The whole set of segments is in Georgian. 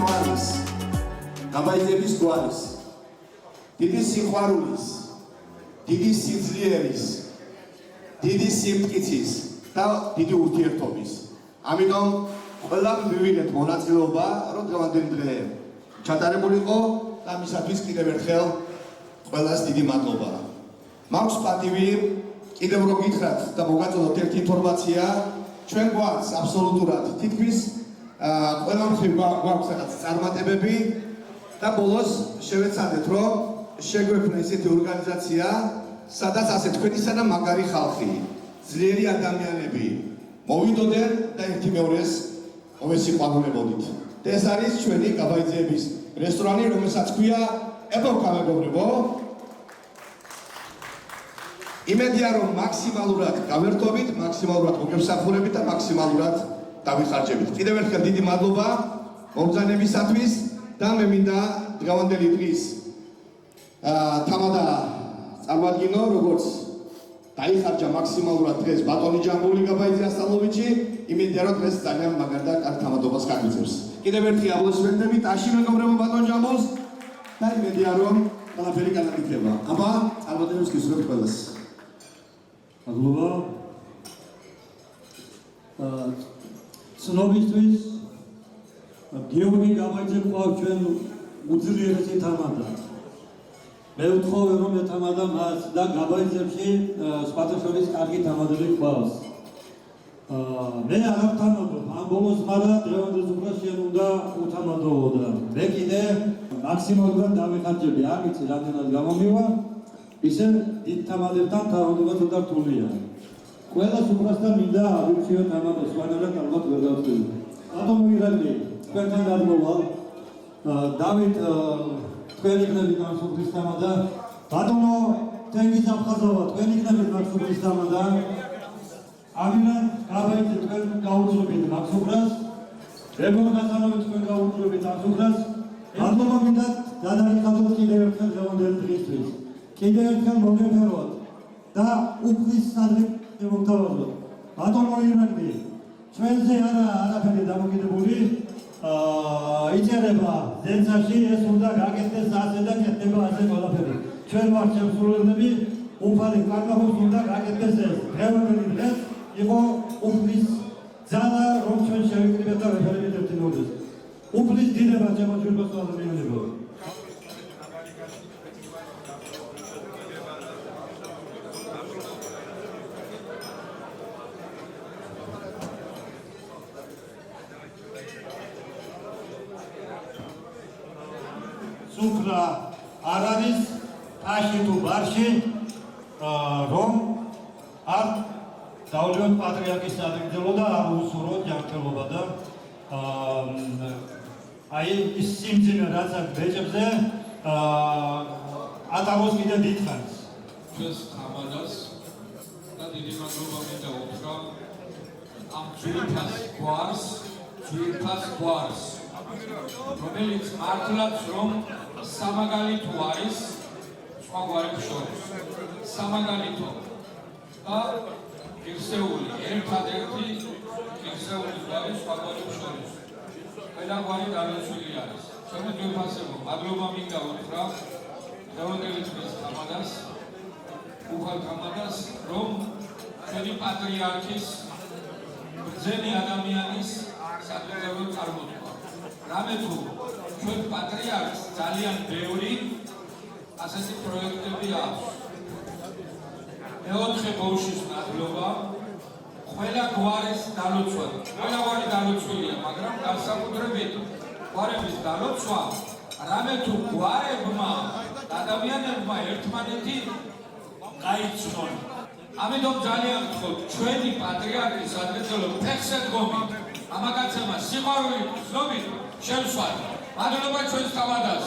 გვარის, გაბაიძების გვარის, დიდი სიყვარულის, დიდი სიძლიერის, დიდი სიმტკიცის და დიდი ურთიერთობის. ამიტომ ყველამ მივიღეთ მონაწილეობა, რომ დღევანდელი დღე ჩატარებულიყო და მისათვის კიდევ ერთხელ ყველას დიდი მადლობა. მაქვს პატივი კიდევ რომ გითხრათ და მოგაწოდოთ ერთი ინფორმაცია, ჩვენ გვაქვს აბსოლუტურად თითქმის ყველა მხრივ გვაქვს რაღაც წარმატებები და ბოლოს შევეცადეთ, რომ შეგვექმნა ისეთი ორგანიზაცია, სადაც ასე თქვენისა და მაგარი ხალხი, ძლიერი ადამიანები მოვიდოდნენ და ერთი მეორეს მოვესიყვარულებოდით. და ეს არის ჩვენი გაბაიძეების რესტორანი, რომელსაც ქვია ეპოქა, მეგობრებო. იმედია, რომ მაქსიმალურად გავერთობით, მაქსიმალურად მოგემსახურებით და მაქსიმალურად დავიხარჯებით. კიდევ ერთხელ დიდი მადლობა მომბრძანებისათვის და მე მინდა დღევანდელი დღის თამადა წარმოადგინო, როგორც დაიხარჯა მაქსიმალურად დღეს ბატონი ჯამბული გაბაიძე ასტალოვიჩი, იმედია, რომ დღეს ძალიან მაგარ და კარგ თამადობას გაგვიწევს. კიდევ ერთი აპლოდისმენტები ტაში მეგობრებო ბატონ ჯამბულს და იმედია, რომ ყველაფერი კარგად იქნება. აბა, წარმატებებს გისურვებთ ყველას. მადლობა. ცნობისთვის გიორგი გაბაიძე ყავს ჩვენ უძლიერესი თამადა. მე ვთხოვე რომ ეთამადა მას და გაბაიძებში სხვათა შორის კარგი თამადები ყავს. მე არ ვთამადობ ამ ბოლოს, მაგრამ დღევანდელ უბრალოდ შენ უნდა უთამადოოდა. მე კიდე მაქსიმალურად დავიხარჯები, არ ვიცი რამდენად გამომივა. ისე დიდ თამადებთან თავადობაც უნდა რთულია. ყველას უბრალოდ მინდა ავირჩიო თამადა, სხვანაირად ალბათ ვერ დავწევი. ბატონო ირაკლი, თქვენთან გადმოვალ. დავით თქვენ იქნებით მარსუხლის თამადა. ბატონო თენგიზ აფხაზოვა, თქვენ იქნებით მარსუხლის თამადა. ამირან გაბაიძე თქვენ გაუძლებით მარსუხლას. რებონ გასანოვი თქვენ გაუძლებით მარსუხლას. მადლობა მინდა დადარიგავთ კიდევ ერთხელ დღევანდელი დღისთვის. კიდევ ერთხელ მოგეფეროთ და უფლის სადრიგ მოგთავაზოთ. ბატონო ირაკლი, ჩვენზე არაფერი დამოკიდებული, იწერება ზენცაში, ეს უნდა გაკეთდეს ასე და კეთდება ასე ყველაფერი. ჩვენ ვართ შემსრულებლები, უფალი კარგავს უნდა გაკეთდეს ეს. დღევანდელი დღეს იყო უფლის ძალა, რომ ჩვენ შევიკრიბეთ და ვეფერებით ერთინოდეს. უფლის დიდება შემოჭრიბოს ადამიანებო. სუფრა არ არის თაში თუ ბარში, რომ არ დავლიოთ პატრიარქის სადრიგელო და არ უსურვოთ ჯანმრთელობა და აი ის სიმძიმე რაც აქვს ბეჭებზე ატაროს კიდე დიდხანს. ჩვენს თამადას და დიდი მადლობა მინდა უთხრა ამ ძვირფას გვარს, რომელიც მართლაც რომ სამაგალითო არის სხვა გვარებს შორის. სამაგალითო და ღირსეული, ერთადერთი ღირსეული გვარი სხვა გვარებს შორის. ყველა გვარი დარჩული არის. ჩემი ძვირფასებო, მადლობა მინდა უთხრა დღევანდელი დღის თამადას, უფალ თამადას, რომ ჩვენი პატრიარქის ბრძენი ადამიანის სადღეგრძელო წარმოთქვა. რამე თუ ჩვენ პატრიარქს ძალიან ბევრი ასეთი პროექტები აქვს. მეოთხე ბავშვის მადლობა, ყველა გვარის დალოცვა, ყველა გვარი დალოცვილია, მაგრამ განსაკუთრებით გვარების დალოცვა, რამე თუ გვარებმა ადამიანებმა ერთმანეთი გაიცნონ. ამიტომ ძალიან გთხოვთ, ჩვენი პატრიარქის სადღეგრძელო ფეხზე დგომით, ამაგაცემა სიყვარულით, გრძნობით შევსვათ. მადლობა ჩვენს თამადას.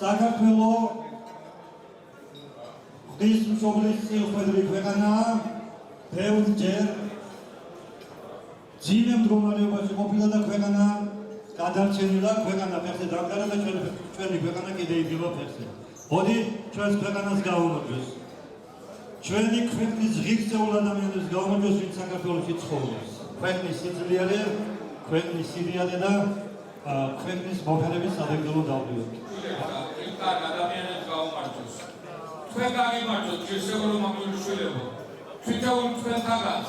საქართველო ღვთისმშობლის წილხვედრი ქვეყანაა, ბევრჯერ ძიმე მდგომარეობაში ყოფილა და ქვეყანა გადარჩენილა, ქვეყანა ფეხზე დამყარა და ჩვენი ქვეყანა კიდე იგივე ფეხზე. მოდი ჩვენს ქვეყანას გავუმოძოს. ჩვენი ქვეყნის ღირსეულ ადამიანებს გავუმოძოს, ვინც საქართველოში ცხოვრობს. ქვეყნის სიძლიერე, ქვეყნის სიდიადე და ქვეყნის მოფერების სადებიულო დავდივოთ. იქ ადამიანებს გავუმარჯოს. ჩვენ გამიმარჯვოთ ღირსეულო მამულიშვილებო. თვითონ ჩვენთანაც,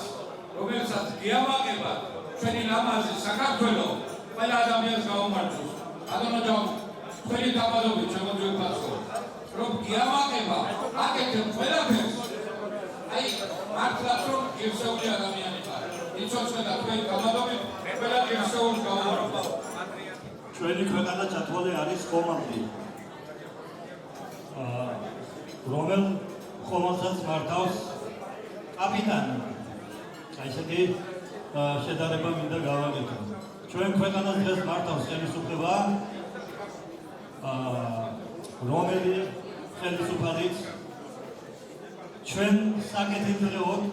რომელსაც გიამაყებათ ჩვენი ლამაზი საქართველო, ყველა ადამიანს გავუმარჯოს. ბატონო, თქვენი დაბადობით შემოგვიფასო, რომ გიამაყება აკეთებ ყველაფერს. აი, მართლაც რომ ღირსეული ადამიანი ხარ. იცოცხლე და თქვენი დაბადობით ყველა ღირსეულს გავუმარჯოს. ჩვენი ქვეყანა ჩათვალე არის ხომალდი. რომელ ხომალდსაც მართავს კაპიტანი. აი ესეთი შედარება მინდა გავაკეთო. ჩვენ ქვეყანას დღეს მართავს ხელისუფლება, რომელი ხელისუფალიც ჩვენ საკეთილდღეოდ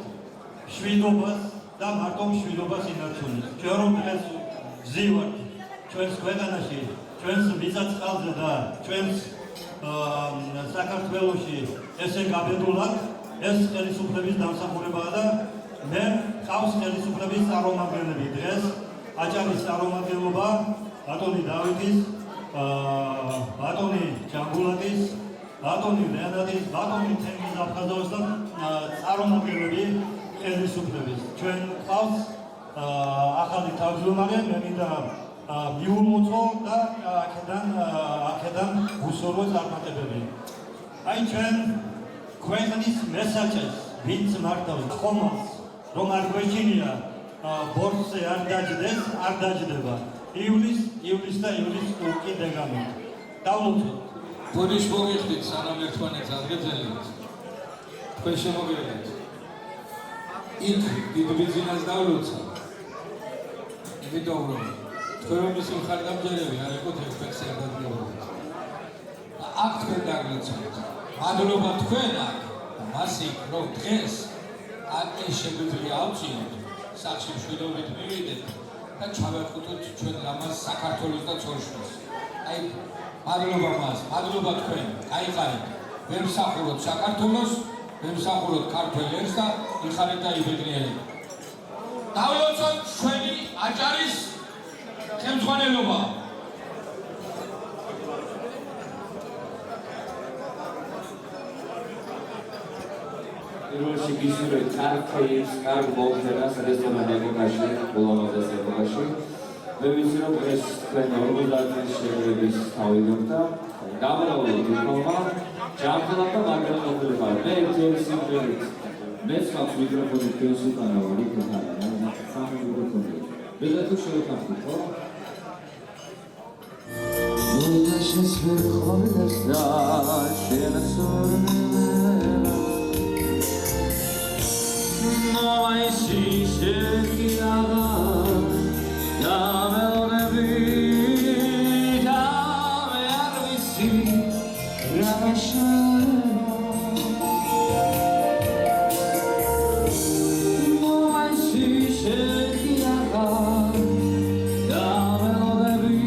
მშვიდობას და მარტო მშვიდობას ინარჩუნებს. ჩვენ რომ დღეს ვზივართ ჩვენს ქვეყანაში, ჩვენს მიწა-წყალზე და ჩვენს საქართველოში ესე გაბედულად, ეს ხელისუფლების დამსახურებაა და მე ყავს ხელისუფლების წარმომადგენლები დღეს აჭარის წარმომადგენლობა, ბატონი დავითის, ბატონი ჯამბულატის, ბატონი ლეონადის, ბატონი თემის აფხაზოვის და წარმომადგენლები ხელისუფლების. ჩვენ ყავს ახალი თავმჯდომარე, მე მინდა მიულოცო და აქედან უსურვო წარმატებები. აი ჩვენ ქვეყნის მესაჩეს, ვინც მართავს ხომალდს, რომ არ გვეშინია ბორცზე არ დაჯდეს, არ დაჯდება. ივლის და ივლის უკიდე გამით. დავლოცოთ. ბოდიშ მოგიხდით სანამ ერთმანეთს აღგეძელებთ. თქვენ შემოგიერთეთ. იქ დიდ ბიზნესს დავლოცა. იმიტომ რომ თქვენ რომ ისინი მხარდამჭერები არ იყოთ ექსპერტზე გადაგდებოდეთ. აქ თქვენ დაგლოცოთ. მადლობა თქვენ აქ და მასიქ რომ დღეს აქ ეს შეგვიძლია ავწიოთ, სახში მშვიდობით მივიდეთ და ჩავეხუტოთ ჩვენ ლამაზ საქართველოს და ცოლ-შვილს. აი მადლობა მას, მადლობა თქვენ. გაიყარეთ. ვემსახუროთ საქართველოს, ვემსახუროთ ქართველ ერს და იხარეთ და იბედნიერეთ. დავლოცოთ ჩვენი აჭარის ხელმძღვანელობა. პირველში გისურვებთ კარგ ხეებს, კარგ მოხდენას რესტორანებში, ბოლომაძეს ეპოქაში. მე ვიცი რომ ეს თქვენ 50 წლის შეგრების თავიდან და გამრავალ დიპლომა ჯანმრთელად და მაგალითად მოხდება. მე ერთ სიმღერით მეც მაქვს მიკროფონი თქვენს უკანა ვარ იქ და სამი მიკროფონი. ბედა თუ შევკავთ ხო? ნუაშეს ვერ ხოლებს და შენასურნელა Moaisi shekiaga Damelnebi Dame arvisi Rameshana Moaisi shekiaga Damelnebi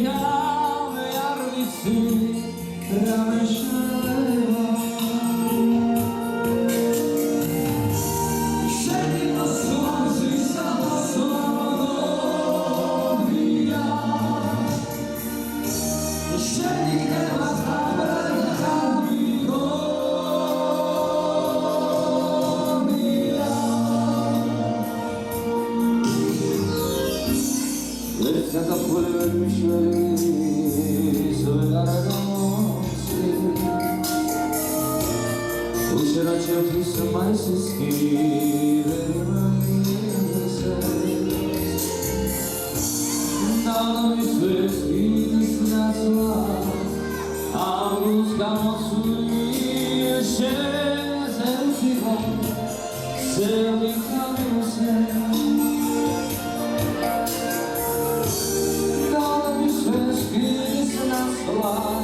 Dame arvisi Rameshana Love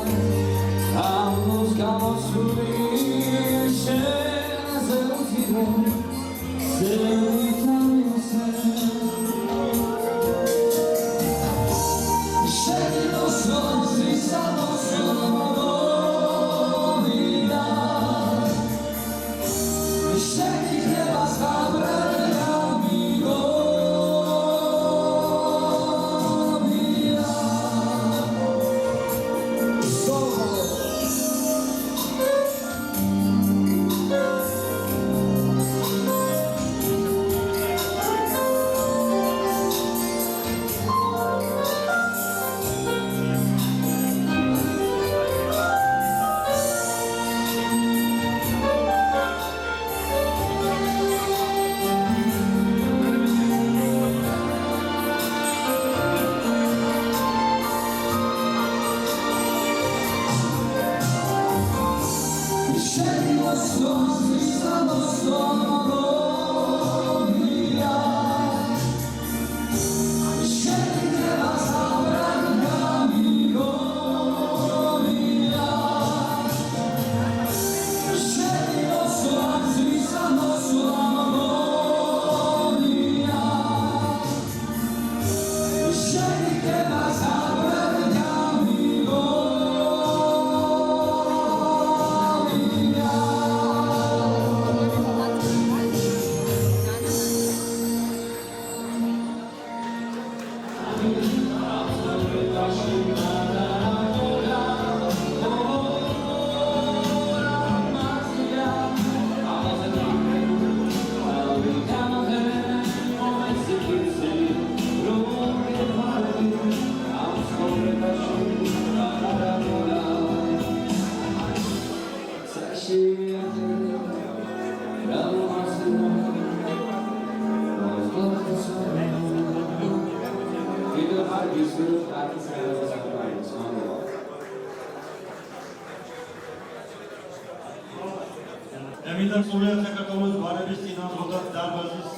Ემიდან სულიად საქართველოს გვარების წინამძღოლთა დარბაზის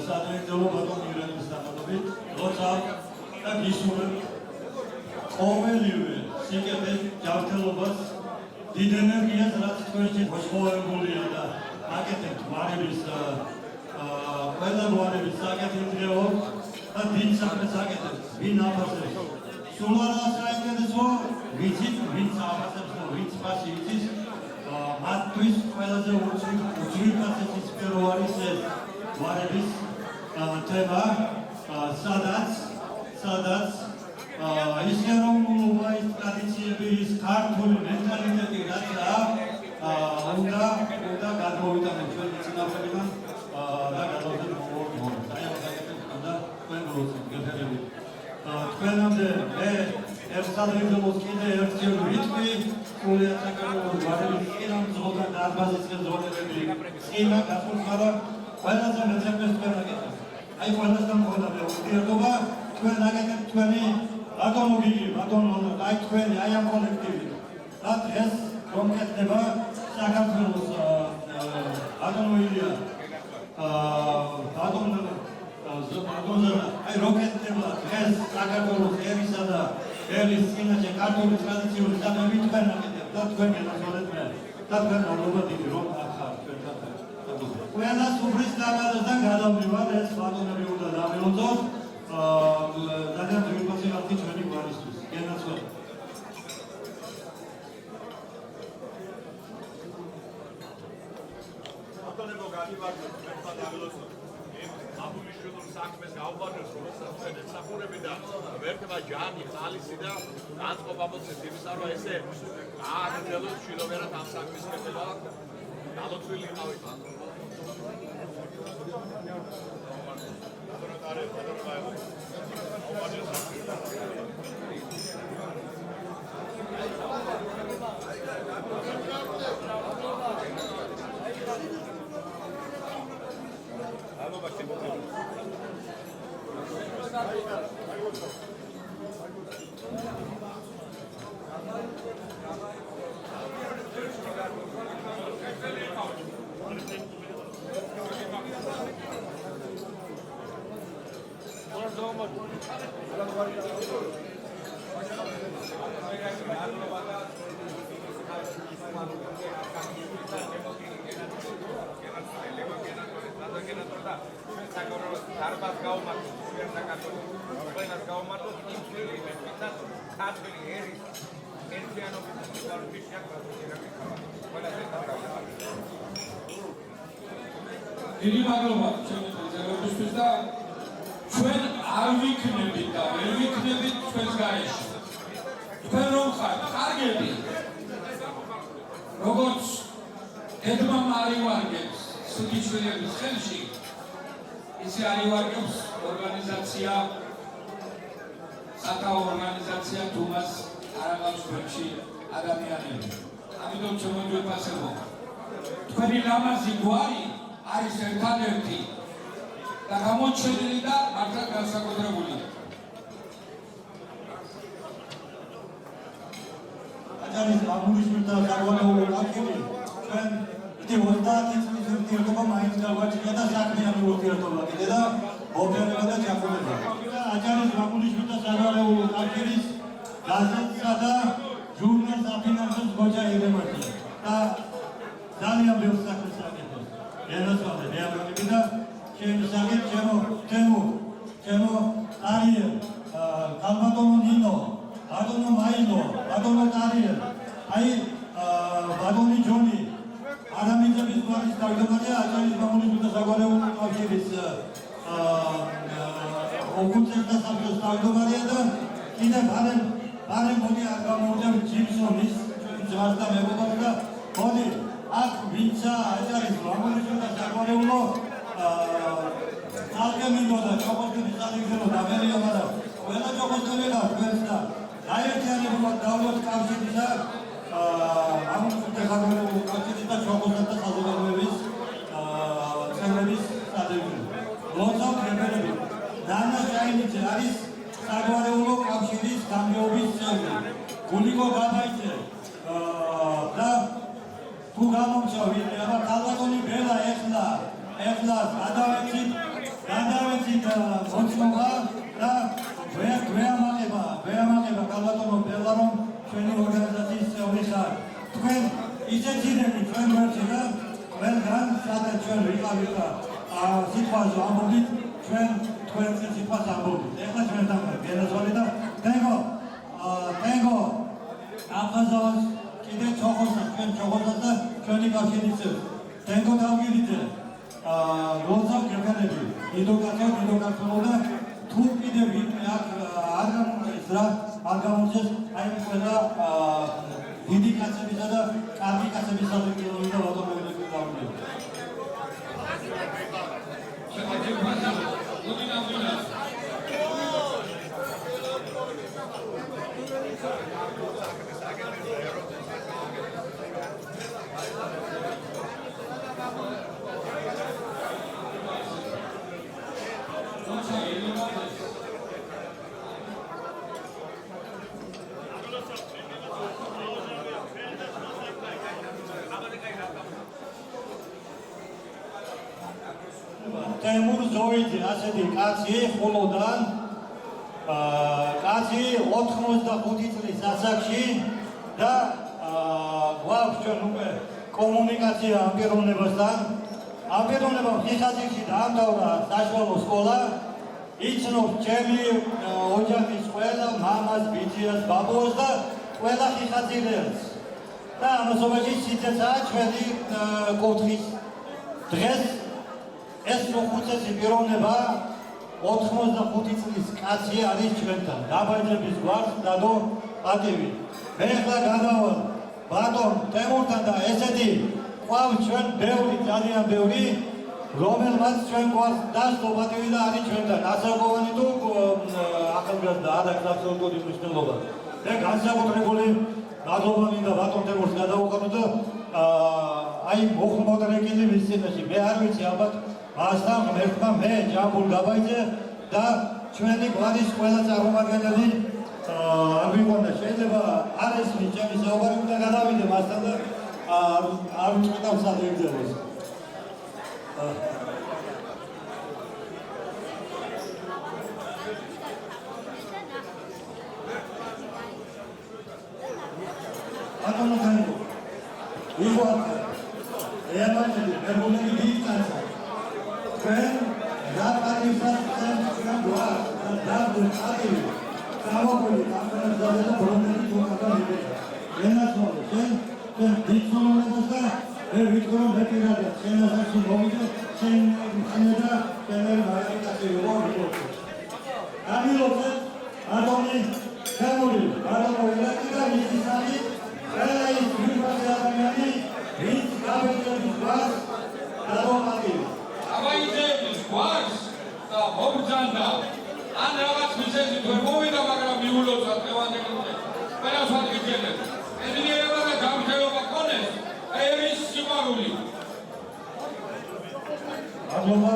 სადირექტორო ბატონ ირანის თანხმობით, როცა და გისურვებ ყოველივე სიკეთეს ჯანმრთელობას, დიდ ენერგიას, რაც თქვენში მოსხოვებულია და აკეთებთ გვარების ყველა გვარების საკეთილდღეობას და დიდ საქმეს აკეთებთ, ვინ აფასებს. სულ არა საინტერესო, ვიცით, ვინც აფასებს და ვინც ფასი იცის. მათთვის ყველაზე უძვირფასესი სფერო არის ეს გვარების თემა, სადაც ისე რომლობა, ის ტრადიციები, ის ქართული მენტალიტეტი, რაცაა, უნდა გადმოვიტანოთ ჩვენი წინაპრებიდან და გადავიდეთ მომავალ. და თქვენ როცა გეფერებით. თქვენამდე მე ერთადერთი კიდე ერთი ვიტყვი სულიად საქართველოს გვარების წინამძღოლთა დარბაზის ხელმძღვანელები წინა გასულხარა ყველაზე მეცემდეს თქვენ აკეთებთ. აი ყველასთან მქონდა ურთიერთობა, თქვენ აკეთებთ თქვენი ბატონო გიგი, ბატონო აი თქვენი აი ამ კოლექტივი. და დღეს კონკრეტდება საქართველოს ბატონო ილია აი როკეტდება დღეს საქართველოს ერისა და ერის წინაშე ქართული ტრადიციული სამები თქვენ აკეთებთ და თქვენ გასულეთ მე და თქვენ ალბათ იგი რომ ახარ ჩვენთან. ყველა სუფრის დაბადებიდან გადავდივარ ეს ბატონები უნდა დავეულოთ ძალიან ძვირფასი ხალხი ჩვენი გვარისთვის. გენაცვლება. ბატონებო გავიბარდეთ თქვენთან დაველოცოთ. აბულიშვილი საქმეს გავბარდეთ რომელსაც თქვენ ემსახურები და ვერთმა ჯანი ხალისი და განწყობა მოწეს იმისა რომ ესე ააგრძელოთ შილოვერად ამ საქმის კეთება დალოცვილი იყავით. დიდი მადლობა ჩვენი ძეგლებისთვის და ჩვენ არ ვიქნებით და ვერ ვიქნებით ჩვენს გარეშე. თქვენ რომ ხართ კარგები, როგორც ედმა არივარგებს სუქიჩვილების ხელში, ისე არივარგებს ორგანიზაცია, საკაო ორგანიზაცია თუმას არაღავს ჩვენში ადამიანები. ამიტომ შემოგვიფასებო. თქვენი ლამაზი გვარი არის ერთადერთი და გამოჩენილი და მართლა განსაკუთრებული. აჯარის აბულიშვილთა საგვარეულო კავშირი ჩვენ იგი 30 წლის ურთიერთობა მაინც გაგვაჩნია და საქმიანი ურთიერთობა კიდე და ოპერება და ჩაკვდება. აჭარის მამულიშვილთა საგარეულო კავშირის გაზეთსა და ჟურნალს აფინანსებს გოჯა ირემაძე და ძალიან ბევრ საქმეს აკეთებს. ერასვალე რეაგირები და შემისაგებ ჩემო არიელ კალბატონო ნინო ბატონო მაინო ბატონო ტარიელ აი ბატონი ჯონი ადამიანების გვარის თავმჯდომარე აჭარის მამულიშვილთა საგარეულო კავშირის ოფიცერთა საბჭოს თავმჯდომარეა და კიდე ბარემ მოდი არ გამოვიდა ჯიმსონის ჩვენი ძმას და მეგობრად და მოდი აქ ვინცა აჭარის მამულიშვილთა საგარეულო ძალკე მინდოდა ჩოხოსტების საგეგმო დამერია მაგრამ ყველა ჩოხოსტები და თქვენს და გაერთიანებულად დავროთ კავშირისა მამულიშვილთა საგარეულო კავშირის და ჩოხოსტთა საზოგადოების წევრების სადებიუტო ლოცავ კრებელები დანა ჟაინიძე არის საგარეულო კავშირის გამგეობის წევრი გულიკო გაბაიძე და თუ გამომწვევი აბა კალბატონი ბელა ეხლა გადავეცით მოწმობა და გვეამაყება კალბატონო ბელა რომ ჩვენი ორგანიზაციის წევრი ხარ თქვენ ისეთ ძირები ჩვენ ვერჩი და ყველგან სადაც ჩვენ ვიყავით და სიტყვაზე ამბობთ ჩვენ თქვენს სიტყვას ამბობთ ეხლა ჩვენთან გენაზვალი და თენგო აფაზავს კიდე ჩოხოსა ჩვენ ჩოხოსა და ჩვენი კავშირის წევრი თენგო დავგირიძე ლოცავ კერგანები იდოკაცო და თუ კიდე ვინმე აქ არ გამოდის რა არ გამოდის აი ყველა დიდი კაცებისა და კარგი კაცების საზოგადოება და ვატომებები დავუდგეთ თემურ ზოიძე ასეთი კაცი ხულოდან კაცი 85 წლის ასაკში და გვაქვს ჩვენ უკვე კომუნიკაცია ამ პიროვნებასთან ამ პიროვნებამ ხიხაზიკში დაამთავრა საშუალო სკოლა იცნობს ჩემი ოჯახის ყველა მამას, ბიძიას, ბაბუას და ყველა ხიხაზილებს და ამასობაში სიცეცაა ჩვენი კუთხის დღეს ეს უხუცესი პიროვნება 85 წლის კაცი არის ჩვენთან. დაბაჯების გვარს დადო პატივი. მე ახლა გადავალ ბატონ თემურთან და ესეთი ყავს ჩვენ ბევრი ძალიან ბევრი რომელმაც ჩვენ გვარს დასდო პატივი და არის ჩვენთან. ასაკოვანი თუ ახალგაზრდა არ აქვს აბსოლუტური მნიშვნელობა. მე განსაკუთრებული მადლობა მინდა ბატონ თემურს გადავუხადო და აი მოხმოდრეკილი მის წინაშე მე არ ვიცი ალბათ მასთან ღმერთმა მე ჯამბულ გაბაიძე და ჩვენი გვარის ყველა წარმომადგენელი არ ვიყონა შეიძლება არ ესმის ჩემი საუბარი უნდა გადავიდე მასთან და არ ვჭიტავს ადრეგზელოს ბატონო თემო იყო ეამაჩები მერგულები დიდ კაცი ჩვენ დაპატიმრებთ ჩვენ გვაქვს და დაბატიმი გამოგული კამპანიაზე და პრობლემები თუმცა მივიდა ენაცმოდი ჩვენ დიქსონებას და მე ვიტყვი რომ მე პირადად შენაზარში მოვიდე შენ მქონდა ჩემი მარკეტი როგორ ამილობთ ატომი გამული არამოილაკი და მისი სამი ყველა ის ვირტუალური ადამიანი ვინც გავიწყებს გვარს დაბატიმი აბაიძეების გვარს და მობრძანდა ან რაღაც მიზეზით ვერ მოვიდა მაგრამ მიულოცა ტევანებზე ყველას ვაგიძებთ ეძლიერება და გამხელობა ქონეს ერის სიყვარული მადლობა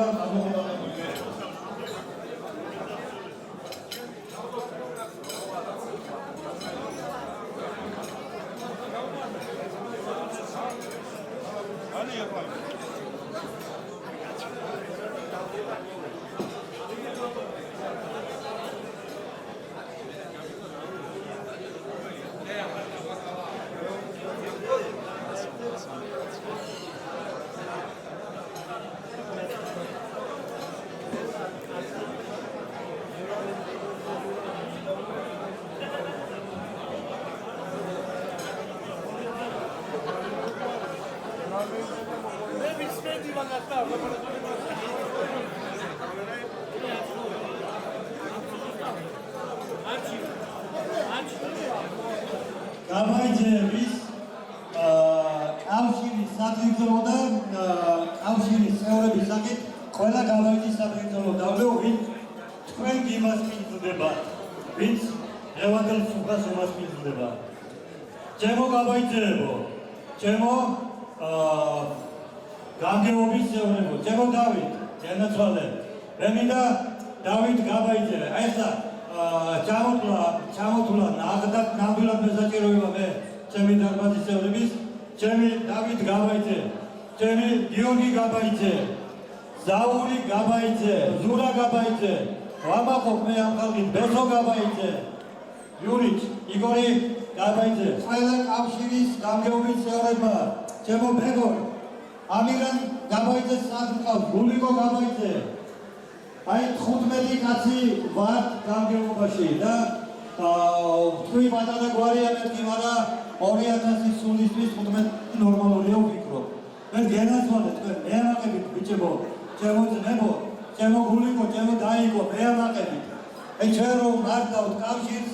გამარჯვების კავშირის საფუძვლო და კავშირის წევრების საკითხ ყველა გამარჯვების საფუძვლო დავლევ ვინც თქვენ იმას მიწდება ვინც ევანგელ სუბას უმას მიწდება ჩემო გამარჯვებო ჩემო გამგეობის წევრებო ჩემო დავით განაცვალე მე მინდა დავით გამარჯვე აი ესა ჩამოთვლა ნამდვილად მესაჭიროება მე ჩემი დარბაზის წევრების ჩემი დავით გამაიძე ჩემი გიორგი გამაიძე ზაური გამაიძე ზურა გამაიძე ვამაყობ მე ამ ხალხით ბესო გამაიძე იურიჩ იგორი გამაიძე ყველა კავშირის გამგეობის წევრებმა ჩემო ბეგორი ამირან გამაიძეს საკითხავს გულიკო გამაიძე აი 15 კაცი ვარ გამგეობაში და თქვი პატარა გვარია მეთქი მაგრამ 2000 სულისთვის 15 ნორმალურია ვფიქრობ მე განაცვალე თქვენ მე ამაყებით ბიჭებო ჩემო ძმებო ჩემო გულიკო ჩემო დაიკო მე ამაყებით აი ჩვენ რომ მარტავთ კავშირს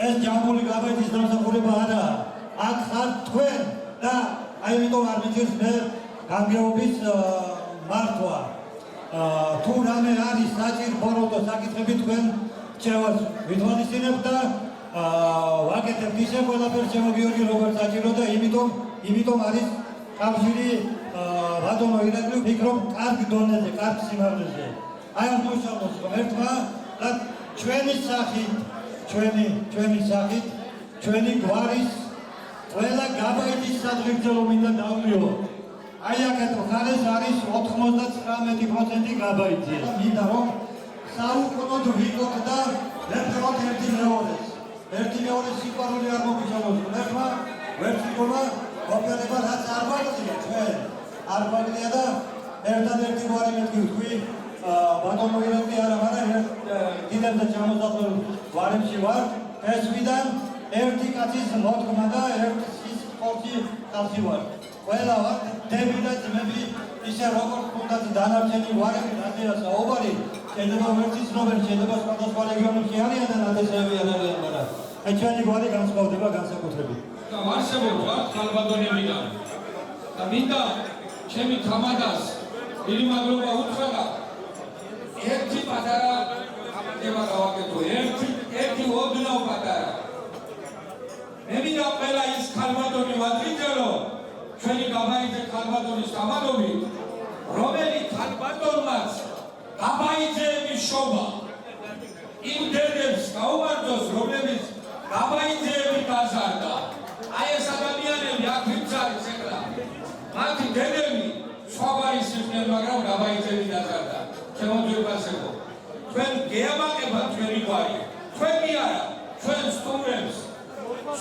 ეს ჯამული გამაიძის დამსახურება არა აქ ხარ თქვენ და აი იმიტომ არ მიჭირს მე გამგეობის მართვა თუ რამე არის საჭირო და საკითხები თქვენ ჩვენს ვითვალისწინებთ და ვაკეთებთ ისე ყველაფერს ჩემო გიორგი როგორც საჭირო და იმიტომ არის კავშირი ბატონო ირაკლი ვფიქრობ კარგ დონეზე, კარგ სიმაღლეზე. აი ამ მოსავალს ერთმა და ჩვენი სახით ჩვენი გვარის ყველა გაბაიტის სადღეგრძელო მინდა დავლიო. აი აქეთ ხარეს არის 99% გაბაიტი. მინდა რომ საუკუნოდ ვიყოთ და ვერთხოთ ერთი მეორეს სიყვარული არ მოგიჩვენოს. ერთმა ვერციკოლა ოპერება რაც არ გვაქვს ჩვენ. არ გვაქვს და ერთადერთი გვარი მეთქი ვთქვი ბატონო ირაკლი არა, მაგრამ დიდებდა ჩამოსახლ გვარებში ვარ. ესვიდან ერთი კაცის მოთქმა და ერთის ხორცი ხალხი ვარ. ყველა ვარ დები და ძმები ისე როგორც თუნდაც დანარჩენი გვარები რაზეა საუბარი შეიძლება ვერცის ნომერი შეიძლება სხვადასხვა რეგიონებში არიან და ნათესავები არიან, მაგრამ აი ჩვენი გვარი განსხვავდება განსაკუთრებით. არსებობს რა ხალბატონებიდან და მინდა ჩემი თამადას დიდი მადლობა უთხრა ერთი პატარა ამდება გავაკეთო ერთი ოდნავ პატარა მე მინდა ყველა ის ხალბატონი ვაძიძელო ჩვენი გაბაიძე ხალბატონის თამადობით რომელიც ხალბატონმაც გაბაიძეების შობა იმ დედებს გაუმარჯოს რომლებიც გაბაიძეები გაზარდა აი ეს ადამიანები აქ ვიძარის ეხლა მათი დედები სხვაგვარის იყვნენ მაგრამ გაბაიძეები გაზარდა შემოძვებასებო ჩვენ გეამაყებათ ჩვენი გვარი ჩვენ კი არა ჩვენ სტუმრებს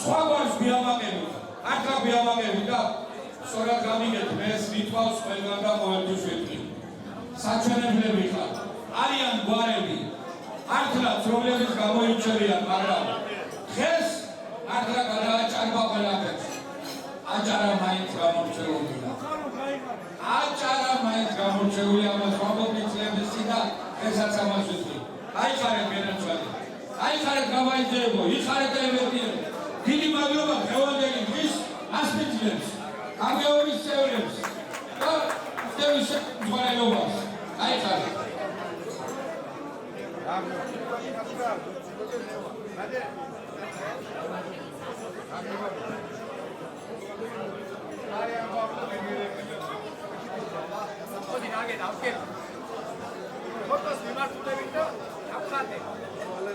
სხვაგვარს გეამაყებით ახლა გეამაყებით და სწორად გამიგეთ მე ეს მithვავს ყველგან და მოერთვისვეთკი საჩვენებლები ხარ არიან გვარები ართლაც რომლებიც გამოირჩევიან მაგრამ დღეს ართლა გადააჭარბა ყველაფერს აჭარა მაინც გამორჩეულია აჭარა მაინც გამორჩეულია ამას ვამბობთ წლების წინ და ესაც ამას ვიტყვი აიხარეთ განაცვალე აიხარეთ გაბაიძეებო იხარეთ ევერდიებო დიდი მადლობა დღევანდელი დღის ასპინძლებს გამგეობის წევრებს და ხდების მსხვერპლობას აიხარეთ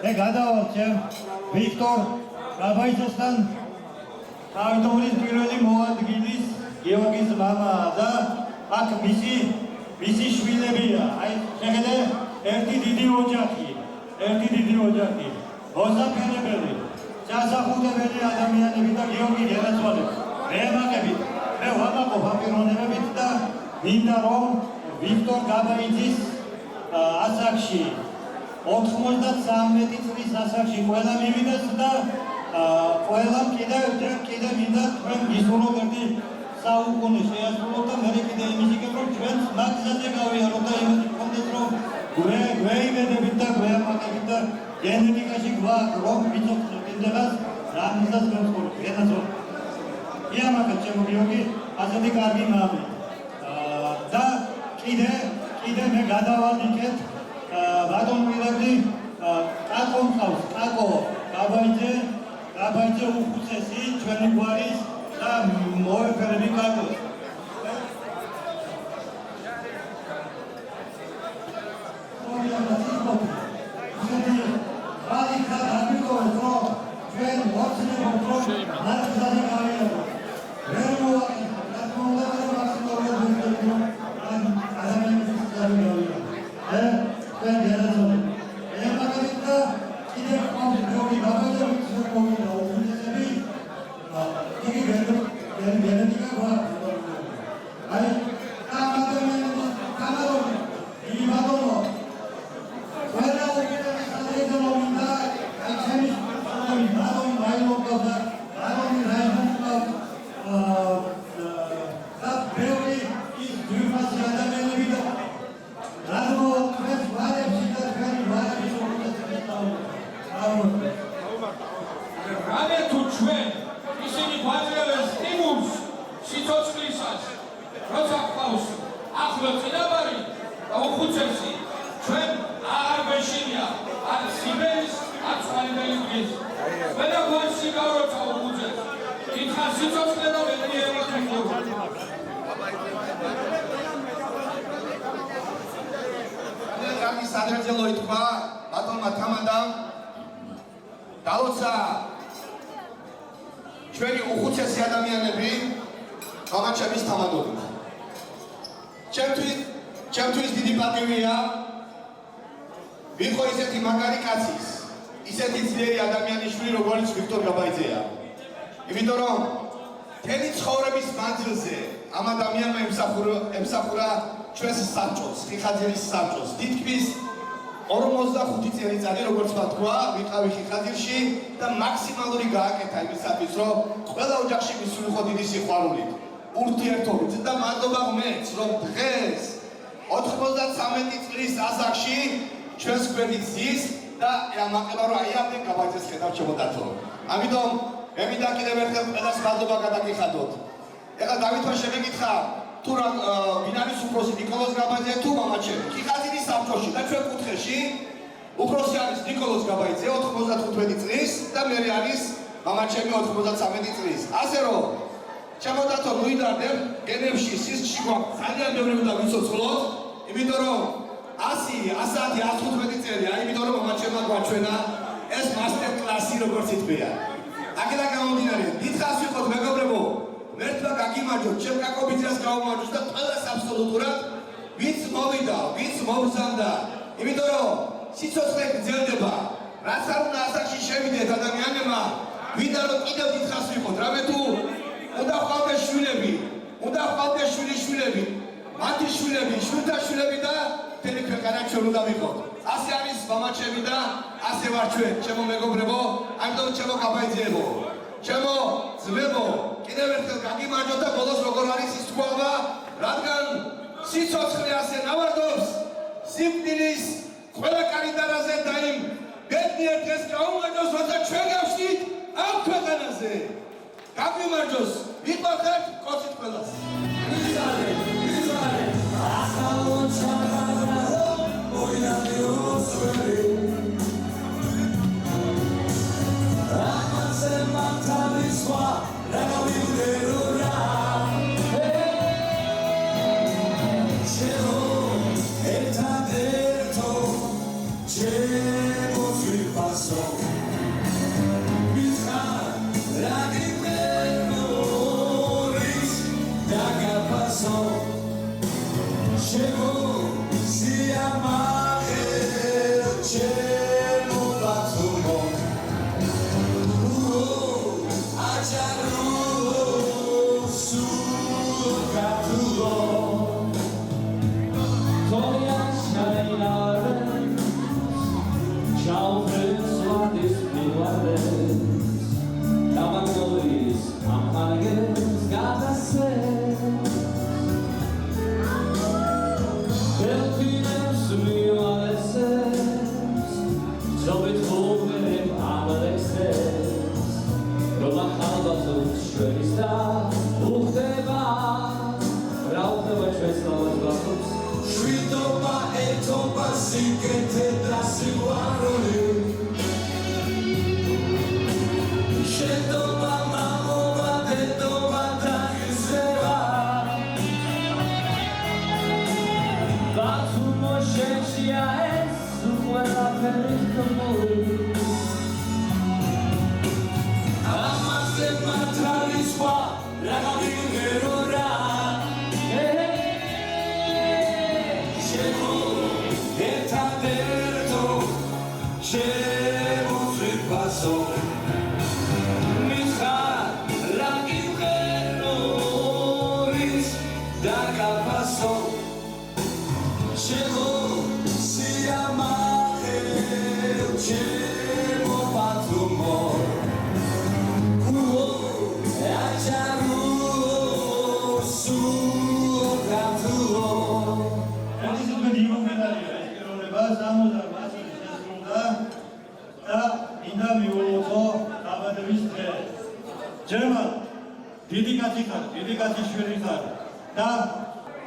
მე გადავალ ჩემ ვიქტორ გაბაიძესთან თავდაპირველად პირველი მოადგილის გიორგის მამა და აქ მისი შვილებია. აი შეხედე ერთი დიდი ოჯახი. მოსაფენებელი, სასახუთებელი ადამიანები და გიორგი გერაცხვალები. მე ვამაყობ აპირონებებით და მინდა რომ ვიქტორ გაბაიძის ასაკში 93 წლის ასაკში ყველა მივიდეს და ყველამ კიდე მინდა თქვენ გისურვოთ ერთი საუკუნე შეასრულოთ და მე კიდე იმისიქებ რომ ჩვენს მაგზაზე გავიაროთ და იმედი გქონდეს რომ გვეიმედებით და გვეამაყებით და გენეტიკაში გვაქვს რომ ვიცოცხლოთ იმდენად რამიზას განსხვავებით გენაცვალოთ. იამაყეთ ჩემო გიორგი ასეთი კარგი მამი და კიდე მე გადავალიქეთ ბატონ მილევდი კაკო მყავს კაკო გაბაიძე უხუცესი ჩვენი გვარის და მოეფერები კაკოს. სადღეძელო ითქვა ბატონმა თამადამ დაუცა ჩვენი უხუცესი ადამიანები გამაჩების თამადობით. ჩემთვის დიდი პატივია ვიყო ისეთი მაგარი კაცის, ისეთი ძლიერი ადამიანის შვილი როგორც ვიქტორ გაბაიძეა. იმიტომ რომ მთელი ცხოვრების მანძილზე ამ ადამიანმა ემსახურა ჩვენს საბჭოს, ხიხაძირის საბჭოს. თითქმის 45 წელიწადი, როგორც თქვა, ვიყავი ხიხაძირში და მაქსიმალური გააკეთა იმისათვის, რომ ყველა ოჯახში მისულიყო დიდი სიყვარულით, ურთიერთობით და მადლობა ღმერთს, რომ დღეს 93 წლის ასაკში ჩვენს გვერდით ზის და ამაყება რომ აი ამდენ გაბაიძეს ხედავ ჩემოდათო. ამიტომ მე მინდა კიდევ ერთხელ ყველას მადლობა გადაგიხადოთ. ეხლა დავითმა შემეკითხა თუ რა ვინ არის უფროსი ნიკოლოზ გაბაიძე თუ მამაჩემი ხიხაძირის საბჭოში და ჩვენ კუთხეში უფროსი არის ნიკოლოზ გაბაიძე 95 წლის და მე არის მამაჩემი 93 წლის. ასე რომ ჩემოდათო მოიდარდებ გენებში სისხლში გვაქვს ძალიან ბევრი უნდა ვიცოცხლოთ, იმიტომ რომ 100-115 წელი აი იმიტომ რომ მამაჩემმა გვაჩვენა ეს მასტერ კლასი როგორც ითქვია. აქედან გამომდინარე დიდხანს ვიყოთ მეგობრებო, მერთმა გაგიმარჯოთ, ჩემ კაკობიძეს გავუმარჯოთ და ყველას აბსოლუტურად ვინც მოვიდა, ვინც მოგზავნა, იმიტომ რომ სიცოცხლე გრძელდება, რაც არ უნდა ასაკში შევიდეთ ადამიანებმა, ვინდა რომ კიდევ დიდხანს ვიყოთ, რამე თუ უნდა ყავდეს შვილები, უნდა ყავდეს შვილიშვილები, მათი შვილები, შვილთა შვილები და მთელი ქვეყანა ჩვენ უნდა ვიყოთ. ასე არის მამაჩემი და ასე ვარ ჩვენ, ჩემო მეგობრებო, ამიტომ ჩემო გაბაიძეებო, ჩემო ძმებო, კიდევ ერთხელ გაგიმარჯოთ და ბოლოს როგორ არის ის თქვა, რადგან სიცოცხლე ასე ნავარდობს, სიკვდილის ყველა კალიდარაზე და იმ ბედნიერ დღეს გაუმარჯოს, როცა ჩვენ გავშით ამ ქვეყანაზე. გაგიმარჯოს, ვიყავთ კოცით ყველას.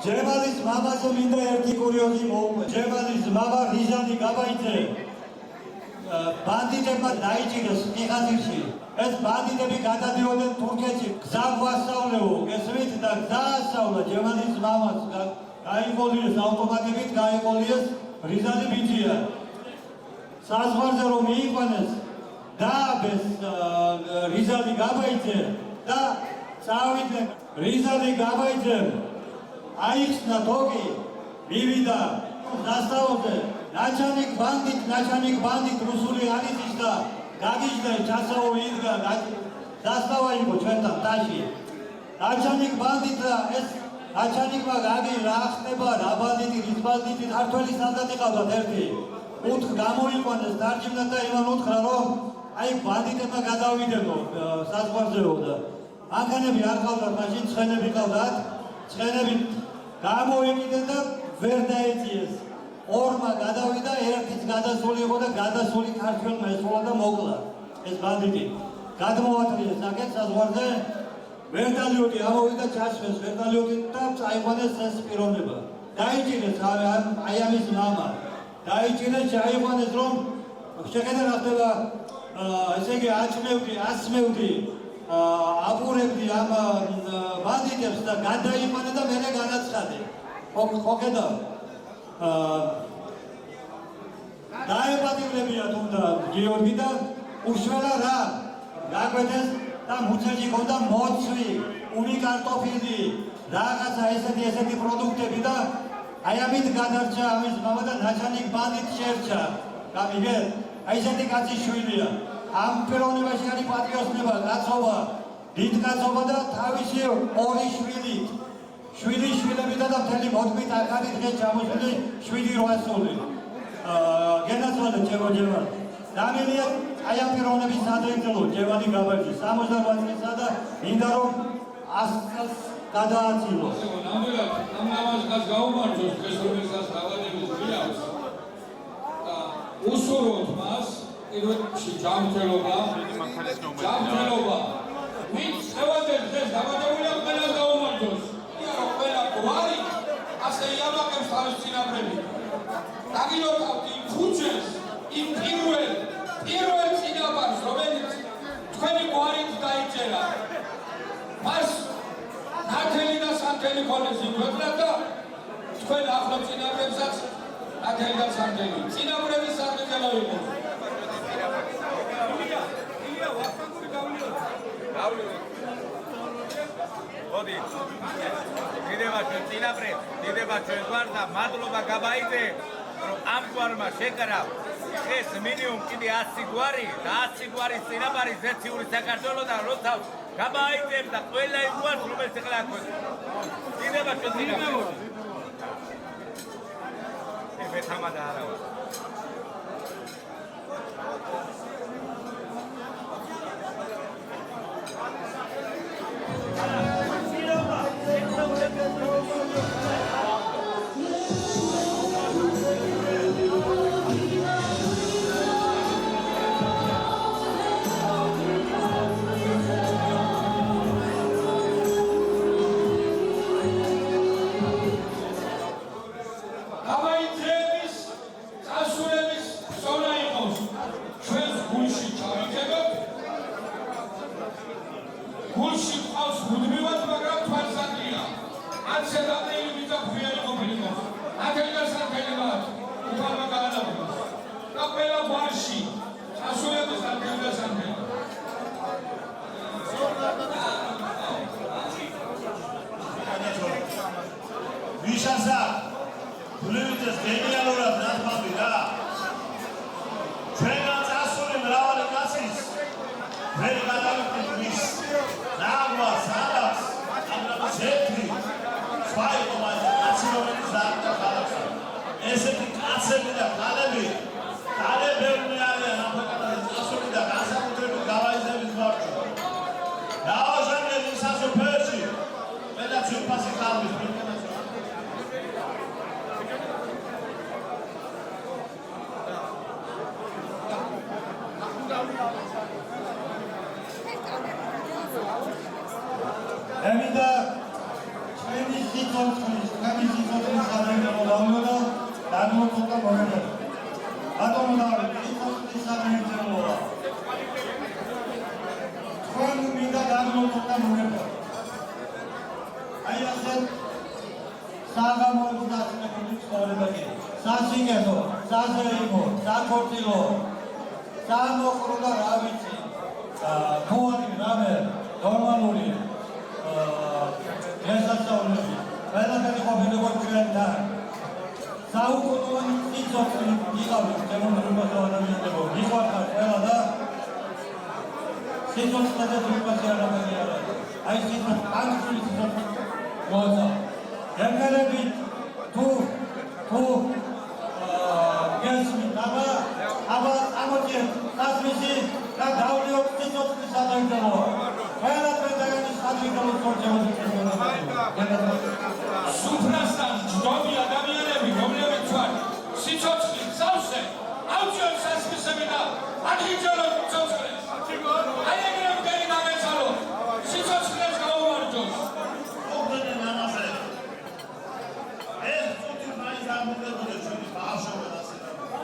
ჯერმალის მამაზე მინდა ერთი კურიოზი მოუყვე. ჯერმალის მამა რიზანი გაბაიძე ბანდიტებმა დაიჭირეს ყიხაზირში. ეს ბანდიტები გადადიოდნენ თურქეთში. გზა გვასწავლეო, გესმით და გზა ასწავლა ჯერმალის მამას. გაიყოლიეს ავტომატებით, გაიყოლიეს რიზანი ბიძია. საზღვარზე რომ მიიყვანეს, დააბეს რიზანი გაბაიძე და წავიდნენ რიზანი გაბაიძემ. აიხსნა თოგი, მივიდა დასწავლზე, ნაჩანიკ ბანდიტ რუსული ანიზის და გაგიჟდა ჩასაური იდგა, დასწავა იყო ჩვენთან ტაში. ნაჩანიკ ბანდიტ და ეს ნაჩანიკმა გაგი რა ხდება, რა ბანდიტი, რის ბანდიტი, ქართველი სანდატი ყავდათ ერთი. უთქ გამოიყვანეს დარჯიმნად და იმან უთხრა რომ აი ბანდიტებმა გადავიდენო საზღვარზეო და მანქანები არ ყავდათ, მაშინ ცხენები ყავდათ, ცხენები გამოიყიდნენ და ვერ დაეწიეს. ორმა გადავიდა, ერთიც გადასული იყო და გადასული ქართველმა ესწოლა და მოკლა ეს ბანდიტი. გადმოატრიეს აქეთ საზღვარზე, ვერტალიოტი ამოვიდა ჩასვეს ვერტალიოტი და წაიყვანეს ეს პიროვნება. დაიჭირეს აი ამის მამა. დაიჭირეს, ჩაიყვანეს რომ შეხედა რა ხდება, ესე იგი ასმევდი აბურებდი ამ ბანდიტებს და გადაიყვანე და მერე განაცხადე. ხოხედა დაეპატიმრებია თუნდა გიორგი და უშველა რა გაგვედეს და მუცელი ქონდა მოცვი, უნი კარტოფილი, რაღაცა ესეთი პროდუქტები და აი ამით გადარჩა ამის მამა და ნაჩანიკ ბანდიტ შერჩა. გამიგეთ? აი ესეთი კაცი შვილია. ამ პიროვნებაში არის პატრიოტიზმება, კაცობა, დიდ კაცობა და თავისი ორი შვილით. შვილებითა და მთელი მოდგმით ახალი დღეს ჩამოსული 7-800. გენაცვალე ჯევაჯევა. დამილია აი ამ პიროვნების სადრეწელო ჯევანი გაბაჯი 68 წლისა და მინდა რომ 100 წელს გადააცილო. ნამდვილად ამ ამას გაუმარჯოს დღეს რომელსაც დაბადების გვიაქვს. და უსურვოთ მას პირველში ჯანმრთელობა. ვინც შევაძენ დღეს დაბადებულია ყველას გაუმარჯოს. იარო ყველა გვარი ასე იამაკებს თავის წინაპრები. დაგილოცავთ იმ ხუჩეს, იმ პირველ წინაპარს, რომელიც თქვენი გვარით დაიჭერა. მას ნათელი და სანთელი ქონეს იქვეყნათ და თქვენ ახლო წინაპრებსაც ნათელი და სანთელი. წინაპრების სარგებლო იყო. ηλია ვახტანგური გავლიოთ. მოდი. დიდება ჩვენ წინაპრებს, დიდება ჩვენ გვარ და მადლობა გაბაიძე, რომ ამ გვარმა შეკრა ეს მინიმუმ კიდე 100 გვარი და 100 გვარის წინაპარი ზეციური საქართველოდან როცავს გაბაიძებს და ყველა იმ გვარს რომელიც ეხლა აქვე. დიდება ჩვენ წინაპრებს. მე თამადა არა ვარ. ვიშასა გულივიძეს გენიალურად ნათმამი რა ჩვენგან წასული მრავალი კაცის ვერ გადავიხდით ვის ნაღვა სადაც ამრაბის ერთი სხვა იყო მას კაცი რომელიც დააკდა ქალაქში ესეთი კაცები და ქალები ბევრი არიან ამ ქვეყანაზე წასული და განსაკუთრებით გავაიზების გვარში დავაჟანგეთ ის ასოფერში მე და ჩვენფასი ხალხის ემიდა ჩვენი სიტყვის საერთო ლაუნოდა დაგმოწოდა მომენტი. ბატონო სიტყვის საერთო თქვენ მინდა დაგმოწოდა მომენტი. აი ასე საგამოძნებული ცხოვრებაში სასინგესო, საზეიმო, საქორწილო, სამოყრუდა რა ვიცი. მოდი რამე ნორმალური გასასწავლებელი ყველაფერი ყოფილიყო ჩვენთან საუკუნოვანი სიცოცხლე იყავით შემოგვიყვება ადამიანებო მიყვარხარ ყველა და სიცოცხლეზე თვითონაც არაფერი არ არის აი სიცოცხლე ანტული სიცოცხლე მოაცა გემერები თუ გესმით აბა ამოწიეთ სასმისი და დავლიოთ სიცოცხლის საერთო ყველა პრეზიდენტის საერთო სუფრასთან ჯდომი ადამიანები, რომლებიც ვარ სიცოცხლის სავსე, ავწიოთ სასმისები და აღიჯეროთ სიცოცხლეს. აი ეგრე მგელი დამეცალო, სიცოცხლეს გაუვარჯოს. ოგდენენ ამაზე. ეს თვითი მაინც ამოდებოდა ჩვენი ბავშვობა და სიტყვა.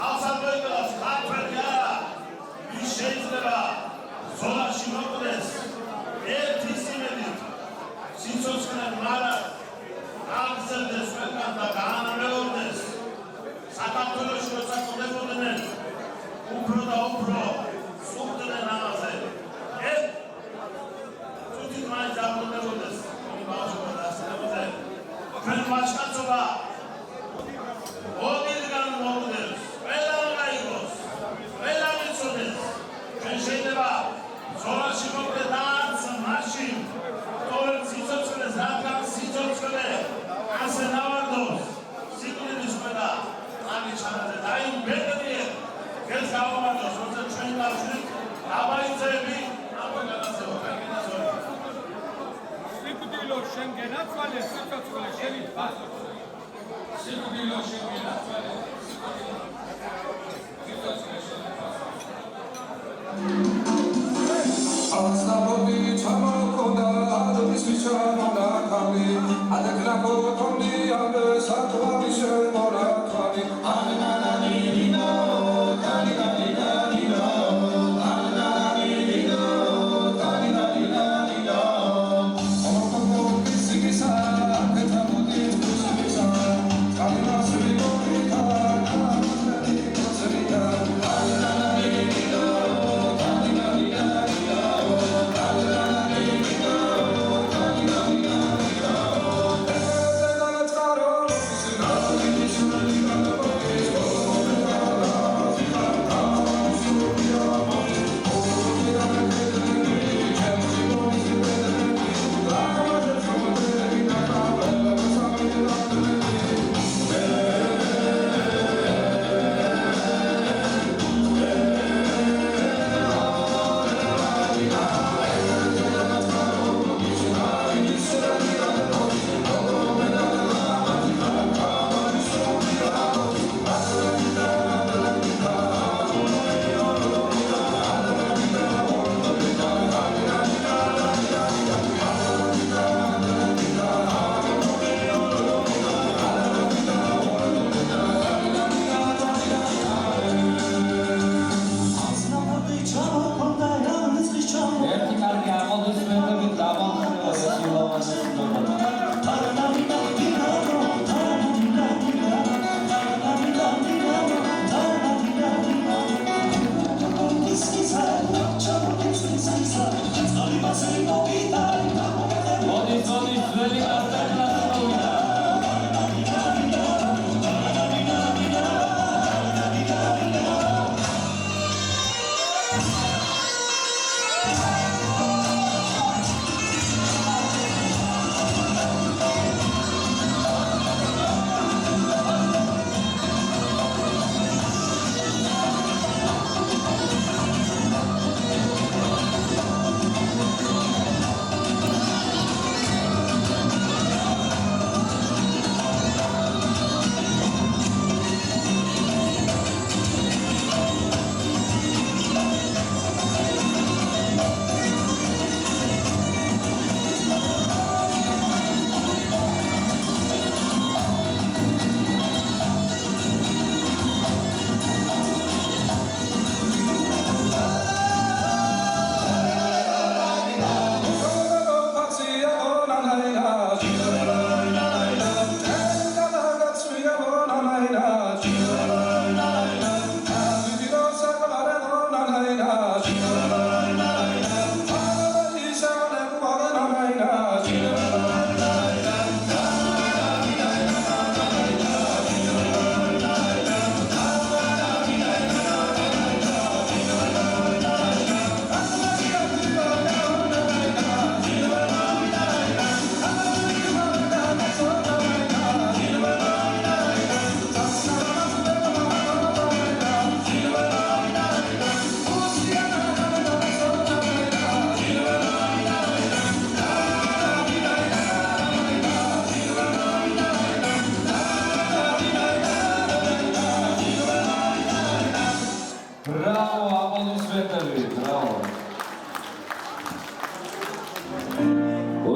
ასაბელას ხარფერია, ვის შეიძლება ზოლაში მოკვდეს ერთი სიმედით სიცოცხლე მარა აღზრდეს ყველგან და გაანამეორდეს საქართველოში როცა წოდებოდნენ უფრო და უფრო სუხდნენ ამაზე ეს თვითონ მაინც აღმოდებოდეს იმ ბავშვობა და ასწავლებზე ჩვენ ვაჩქარცობა ოდისგან მოკვდეს ყველა გაიგოს ყველა მიცოდეს ჩვენ შეიძლება ზოლაში მოკვდეს არც მაშინ თორემ სიცოცხლეს რადგან სიცოცხლე ასე ნავარდოს სიკვდილის ქვედა ამი ჩანაზე და იმ ბედნიერ ეს გავამართოს როცა ჩვენ დავშვით დაბაიძეები ამ განაცემა განაცემა სიკვდილო შენ გენაცვალე სიცოცხლე შენი თვალ სიკვდილო შენ გენაცვალე სიცოცხლე შენი თვალ Asabodi chamakoda adis vichana kami adakna ko thomdi ande satwa vishay mora kami anana ni dino kani kani kani no anana ni dino kani kani kani no omo kisigisa ketamodi kisigisa kami nasri ko ka kami kosrita anana ni dino kani kani kani no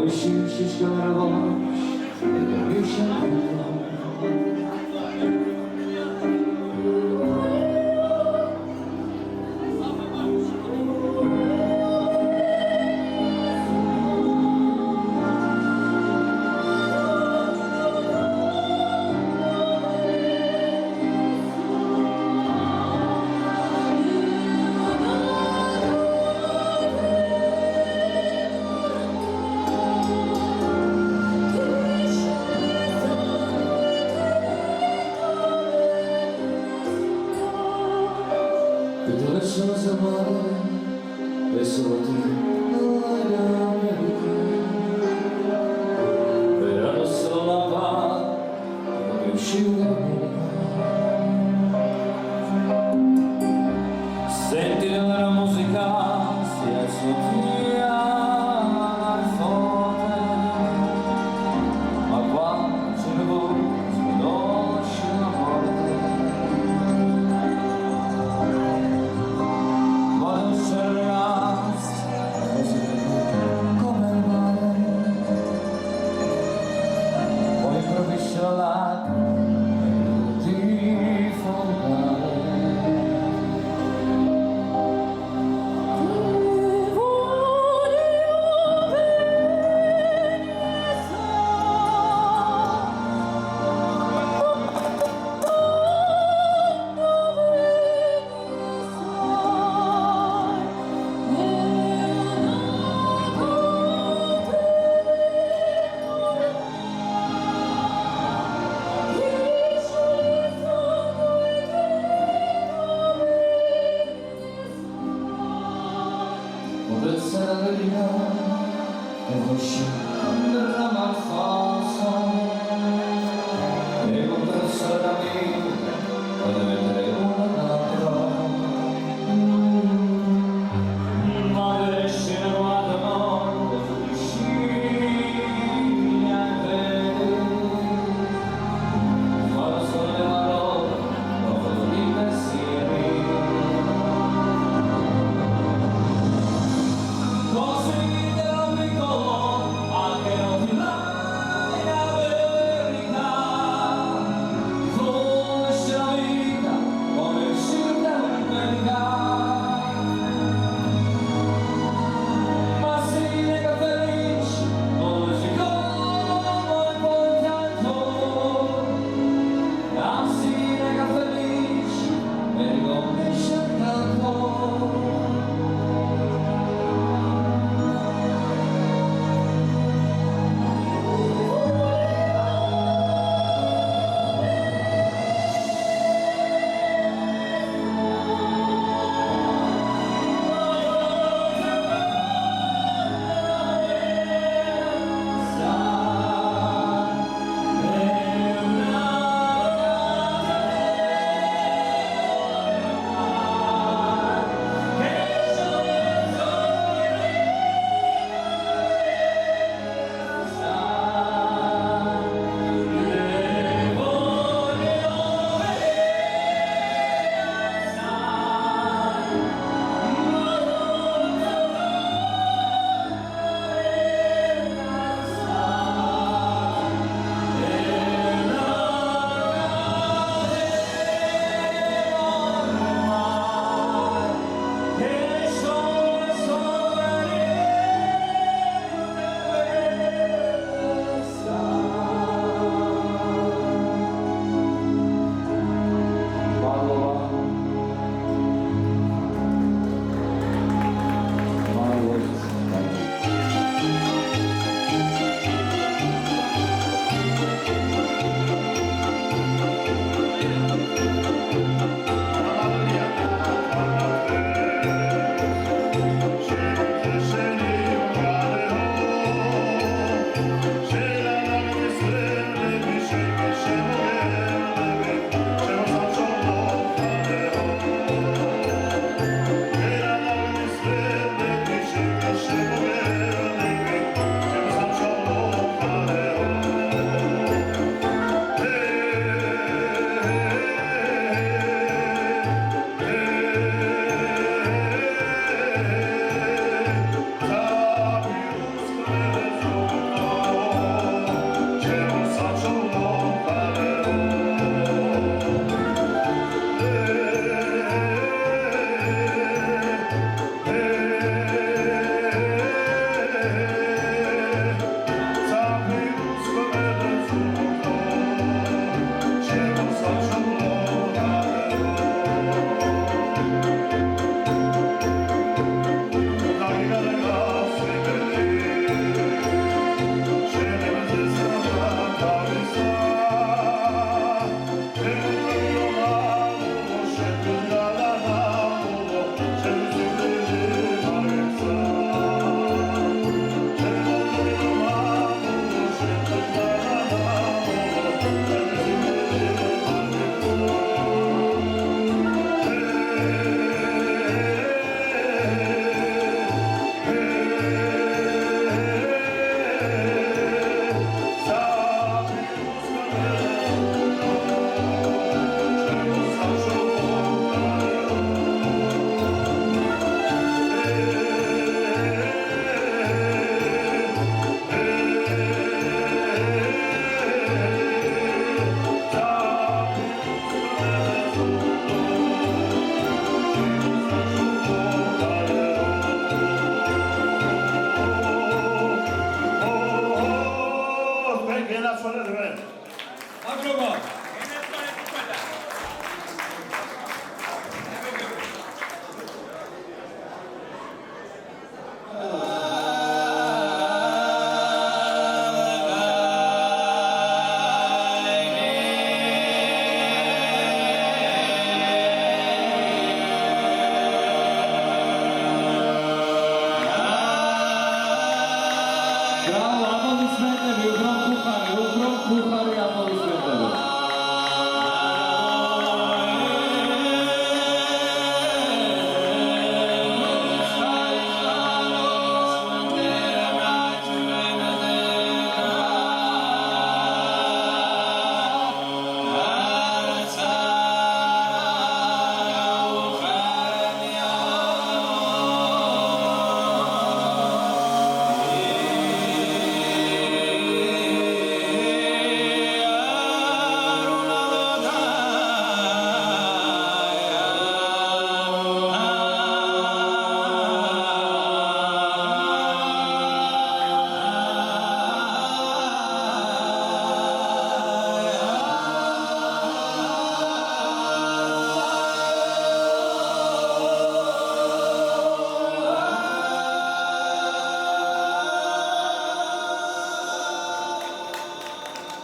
Come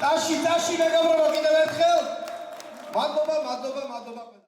ტაში მეგობრებო კიდევ ერთხელ მადლობა